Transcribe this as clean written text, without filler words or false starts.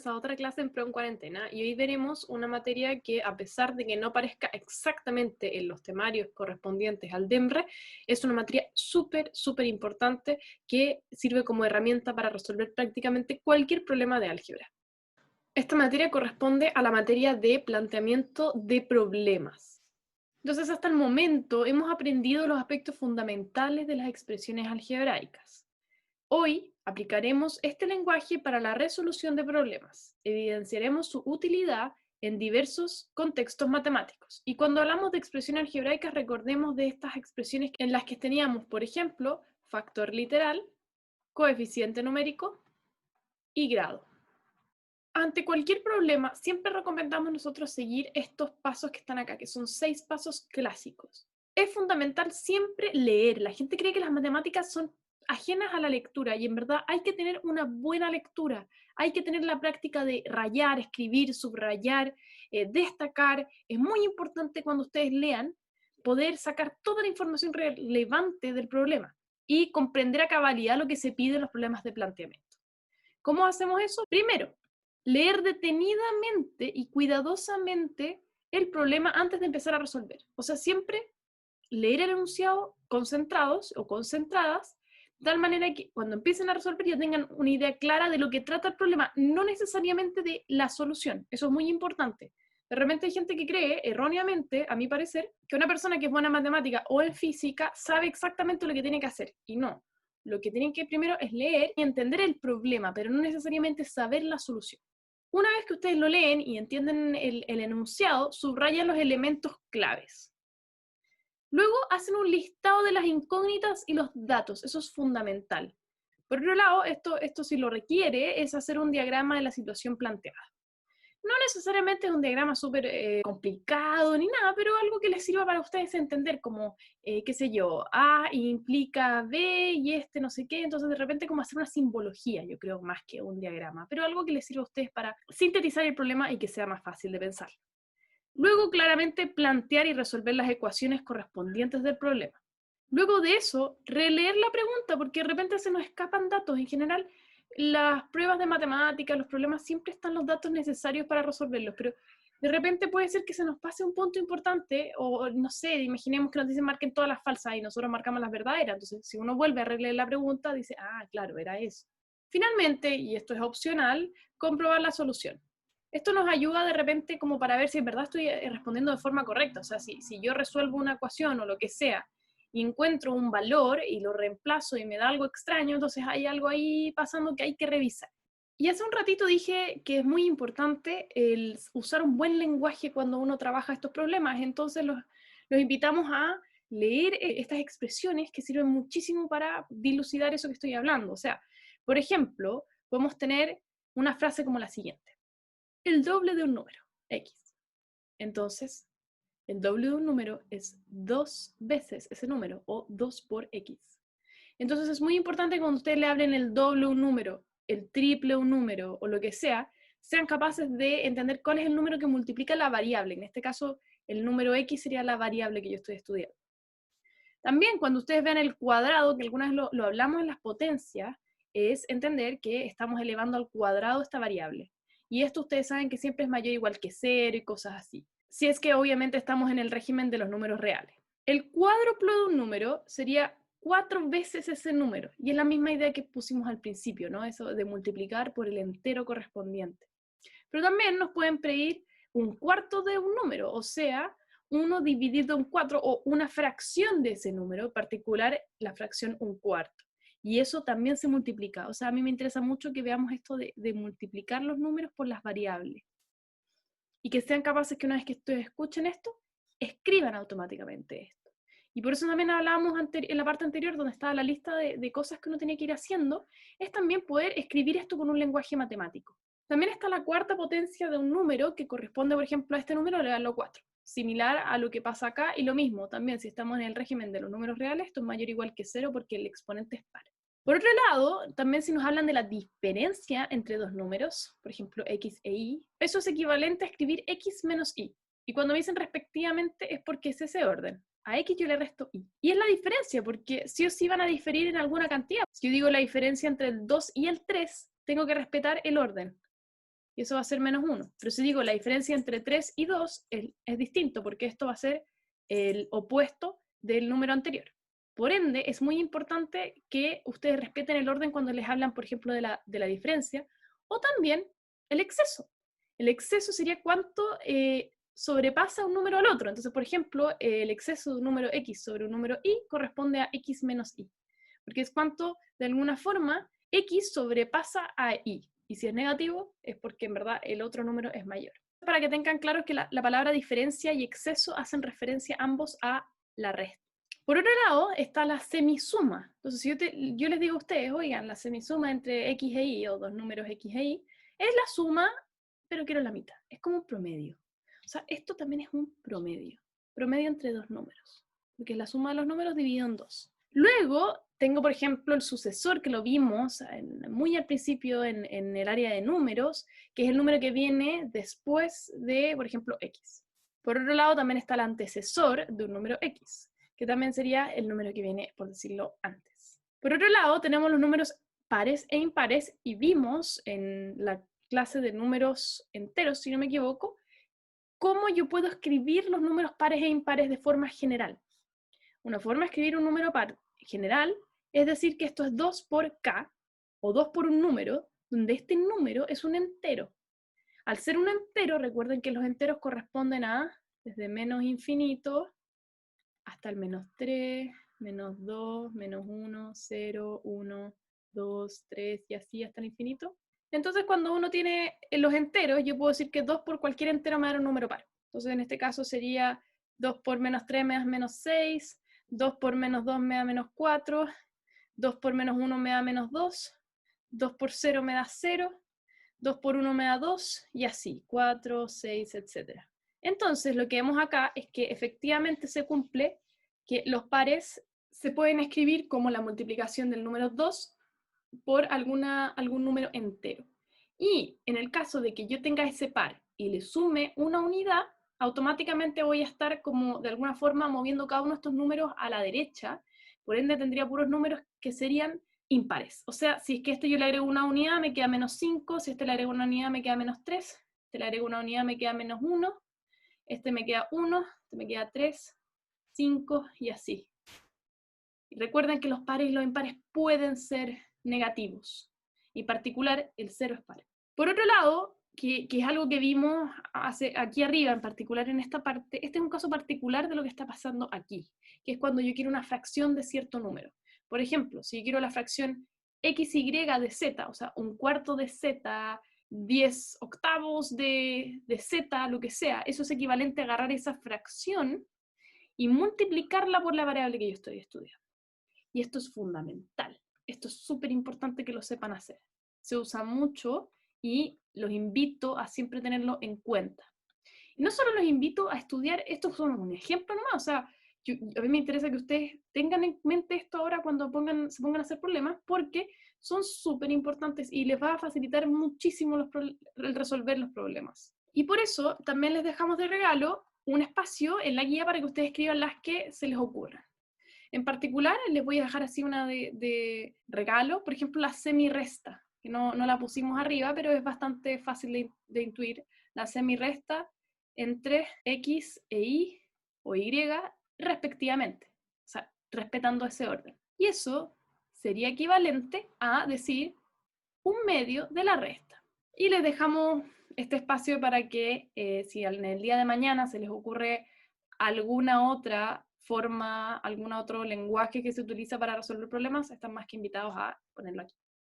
bienvenidos a otra clase en Pro en Cuarentena y hoy veremos una materia que, a pesar de que no aparezca exactamente en los temarios correspondientes al DEMRE, es una materia súper importante que sirve como herramienta para resolver prácticamente cualquier problema de álgebra. Esta materia corresponde a la materia de planteamiento de problemas. Entonces, hasta el momento hemos aprendido los aspectos fundamentales de las expresiones algebraicas. Hoy aplicaremos este lenguaje para la resolución de problemas. Evidenciaremos su utilidad en diversos contextos matemáticos. Y cuando hablamos de expresiones algebraicas, recordemos de estas expresiones en las que teníamos, por ejemplo, factor literal, coeficiente numérico y grado. Ante cualquier problema, siempre recomendamos nosotros seguir estos pasos que están acá, que son 6 pasos clásicos. Es fundamental siempre leer. La gente cree que las matemáticas son ajenas a la lectura y en verdad hay que tener una buena lectura. Hay que tener la práctica de rayar, escribir, subrayar, destacar. Es muy importante cuando ustedes lean poder sacar toda la información relevante del problema y comprender a cabalidad lo que se pide en los problemas de planteamiento. ¿Cómo hacemos eso? Primero, leer detenidamente y cuidadosamente el problema antes de empezar a resolver. O sea, siempre leer el enunciado concentrados o concentradas, de tal manera que cuando empiecen a resolver ya tengan una idea clara de lo que trata el problema, no necesariamente de la solución. Eso es muy importante. De repente hay gente que cree, erróneamente, a mi parecer, que una persona que es buena en matemática o en física sabe exactamente lo que tiene que hacer, y no. Lo que tienen que primero es leer y entender el problema, pero no necesariamente saber la solución. Una vez que ustedes lo leen y entienden el enunciado, subrayan los elementos claves. Luego hacen un listado de las incógnitas y los datos, eso es fundamental. Por otro lado, esto si lo requiere, es hacer un diagrama de la situación planteada. No necesariamente es un diagrama súper complicado ni nada, pero algo que les sirva para ustedes entender, como, qué sé yo, A implica B y este no sé qué, entonces de repente como hacer una simbología, yo creo, más que un diagrama, pero algo que les sirva a ustedes para sintetizar el problema y que sea más fácil de pensar. Luego, claramente, plantear y resolver las ecuaciones correspondientes del problema. Luego de eso, releer la pregunta, porque de repente se nos escapan datos. En general, las pruebas de matemáticas, los problemas, siempre están los datos necesarios para resolverlos, pero de repente puede ser que se nos pase un punto importante, o no sé, imaginemos que nos dicen marquen todas las falsas y nosotros marcamos las verdaderas. Entonces, si uno vuelve a releer la pregunta, dice, ah, claro, era eso. Finalmente, y esto es opcional, comprobar la solución. Esto nos ayuda de repente como para ver si en verdad estoy respondiendo de forma correcta. O sea, si yo resuelvo una ecuación o lo que sea y encuentro un valor y lo reemplazo y me da algo extraño, entonces hay algo ahí pasando que hay que revisar. Y hace un ratito dije que es muy importante el usar un buen lenguaje cuando uno trabaja estos problemas. Entonces los invitamos a leer estas expresiones que sirven muchísimo para dilucidar eso que estoy hablando. O sea, por ejemplo, podemos tener una frase como la siguiente: el doble de un número, X. Entonces, el doble de un número es 2 veces ese número, o 2 por X. Entonces es muy importante que cuando ustedes le hablen el doble de un número, el triple de un número, o lo que sea, sean capaces de entender cuál es el número que multiplica la variable. En este caso, el número X sería la variable que yo estoy estudiando. También cuando ustedes vean el cuadrado, que algunas vez lo hablamos en las potencias, es entender que estamos elevando al cuadrado esta variable. Y esto ustedes saben que siempre es mayor o igual que 0 y cosas así. Si es que obviamente estamos en el régimen de los números reales. El cuádruplo de un número sería 4 veces ese número. Y es la misma idea que pusimos al principio, ¿no? Eso de multiplicar por el entero correspondiente. Pero también nos pueden pedir un cuarto de un número, o sea, 1 dividido en 4 o una fracción de ese número, en particular la fracción un cuarto. Y eso también se multiplica. O sea, a mí me interesa mucho que veamos esto de multiplicar los números por las variables. Y que sean capaces que una vez que ustedes escuchen esto, escriban automáticamente esto. Y por eso también hablábamos en la parte anterior, donde estaba la lista de cosas que uno tenía que ir haciendo, es también poder escribir esto con un lenguaje matemático. También está la cuarta potencia de un número que corresponde, por ejemplo, a este número, elevarlo 4. Similar a lo que pasa acá, y lo mismo, también si estamos en el régimen de los números reales, esto es mayor o igual que 0 porque el exponente es par. Por otro lado, también si nos hablan de la diferencia entre dos números, por ejemplo, x e y, eso es equivalente a escribir x menos y. Y cuando me dicen respectivamente es porque es ese orden. A x yo le resto y. Y es la diferencia, porque sí o sí van a diferir en alguna cantidad. Si yo digo la diferencia entre el 2 y el 3, tengo que respetar el orden. y eso va a ser -1. Pero si digo la diferencia entre 3 y 2 es distinto, porque esto va a ser el opuesto del número anterior. Por ende, es muy importante que ustedes respeten el orden cuando les hablan, por ejemplo, de la diferencia, o también el exceso. El exceso sería cuánto sobrepasa un número al otro. Entonces, por ejemplo, el exceso de un número x sobre un número y corresponde a x menos y, porque es cuánto, de alguna forma, x sobrepasa a y. Y si es negativo, es porque en verdad el otro número es mayor. Para que tengan claro que la palabra diferencia y exceso hacen referencia ambos a la resta. Por otro lado está la semisuma. Entonces, si yo les digo a ustedes, oigan, la semisuma entre x e y, o dos números x e y, es la suma, pero quiero la mitad. Es como un promedio. O sea, esto también es un promedio. Promedio entre dos números. Porque es la suma de los números dividido en 2. Luego tengo, por ejemplo, el sucesor que lo vimos muy al principio en el área de números, que es el número que viene después de, por ejemplo, x. Por otro lado, también está el antecesor de un número x, que también sería el número que viene, por decirlo, antes. Por otro lado, tenemos los números pares e impares, y vimos en la clase de números enteros, si no me equivoco, cómo yo puedo escribir los números pares e impares de forma general. Una forma de escribir un número par general es decir que esto es 2 por k, o 2 por un número, donde este número es un entero. Al ser un entero, recuerden que los enteros corresponden a desde menos infinito hasta el -3, -2, -1, 0, 1, 2, 3 y así hasta el infinito. Entonces, cuando uno tiene los enteros, yo puedo decir que 2 por cualquier entero me da un número par. Entonces, en este caso sería 2 por -3 me da -6, 2 por -2 me da -4, 2 por -1 me da -2, 2 por 0 me da 0, 2 por 1 me da 2, y así, 4, 6, etc. Entonces, lo que vemos acá es que efectivamente se cumple que los pares se pueden escribir como la multiplicación del número 2 por algún número entero. Y en el caso de que yo tenga ese par y le sume una unidad, automáticamente voy a estar como de alguna forma moviendo cada uno de estos números a la derecha, por ende tendría puros números que serían impares. O sea, si es que este yo le agrego una unidad, me queda -5, si este le agrego una unidad, me queda -3, este le agrego una unidad, me queda -1, este me queda 1, este me queda 3, 5 y así. Y recuerden que los pares y los impares pueden ser negativos. Y en particular, el 0 es par. Por otro lado, que es algo que vimos aquí arriba, en particular en esta parte, este es un caso particular de lo que está pasando aquí, que es cuando yo quiero una fracción de cierto número. Por ejemplo, si yo quiero la fracción xy de z, o sea, un cuarto de z, 10 octavos de z, lo que sea, eso es equivalente a agarrar esa fracción y multiplicarla por la variable que yo estoy estudiando. Y esto es fundamental. Esto es súper importante que lo sepan hacer. Se usa mucho y los invito a siempre tenerlo en cuenta. Y no solo los invito a estudiar, esto es un ejemplo nomás, o sea, a mí me interesa que ustedes tengan en mente esto ahora cuando se pongan a hacer problemas, porque son súper importantes y les va a facilitar muchísimo el resolver los problemas. Y por eso también les dejamos de regalo un espacio en la guía para que ustedes escriban las que se les ocurran. En particular, les voy a dejar así una de regalo, por ejemplo, la semirresta, que no la pusimos arriba, pero es bastante fácil de intuir. La semirresta entre x e y o y respectivamente, o sea, respetando ese orden. Y eso sería equivalente a decir un medio de la resta. Y les dejamos este espacio para que si en el día de mañana se les ocurre alguna otra forma, algún otro lenguaje que se utiliza para resolver problemas, están más que invitados a ponerlo aquí.